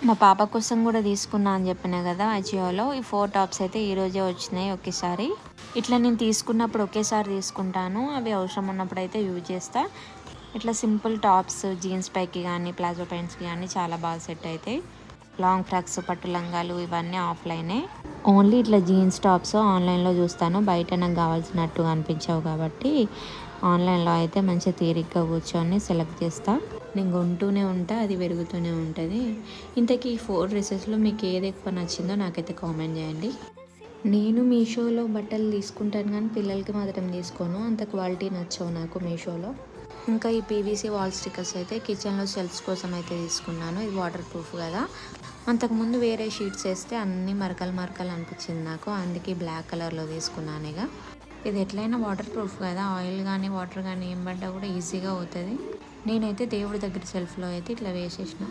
మా పాప కోసం కూడా తీసుకున్నా అని చెప్పినా కదా అజియోలో. ఈ 4 టాప్స్ అయితే ఈరోజే వచ్చినాయి ఒకేసారి. ఇట్లా నేను తీసుకున్నప్పుడు ఒకేసారి తీసుకుంటాను, అవి అవసరం ఉన్నప్పుడు అయితే యూజ్ చేస్తా. ఇట్లా సింపుల్ టాప్స్ జీన్స్ పైకి కానీ ప్లాజో ప్యాంట్స్కి కానీ చాలా బాగా సెట్ అవుతాయి. లాంగ్ ఫ్రాక్స్, పట్టు లంగాలు ఇవన్నీ ఆఫ్లైనే. ఓన్లీ ఇట్లా జీన్స్ టాప్స్ ఆన్లైన్లో చూస్తాను, బయట నాకు కావాల్సినట్టు అనిపించవు కాబట్టి ఆన్లైన్లో అయితే మంచిగా తీరిగ్గా కూర్చొని సెలెక్ట్ చేస్తా. నేను కొంటూనే ఉంటా, అది పెరుగుతూనే ఉంటుంది. ఇంతకీ ఈ 4 డ్రెస్సెస్లో మీకు ఏది ఎక్కువ నచ్చిందో నాకైతే కామెంట్ చేయండి. నేను మీషోలో బట్టలు తీసుకుంటాను కానీ పిల్లలకి మాత్రం తీసుకోను, అంత క్వాలిటీ నచ్చవు నాకు మీషోలో. ఇంకా ఈ పీవీసీ వాల్ స్టిక్కర్స్ అయితే కిచెన్లో షెల్ఫ్స్ కోసం అయితే తీసుకున్నాను. ఇది వాటర్ ప్రూఫ్ కదా. అంతకుముందు వేరే షీట్స్ వేస్తే అన్నీ మరకలు మరకలు అనిపించింది నాకు, అందుకే బ్లాక్ కలర్లో తీసుకున్నాను. ఇక ఇది ఎట్లయినా వాటర్ ప్రూఫ్ కదా, ఆయిల్ కానీ వాటర్ కానీ ఏం పడ్డా కూడా ఈజీగా అవుతుంది. నేనైతే దేవుడి దగ్గర షెల్ఫ్లో అయితే ఇట్లా వేసేసిన.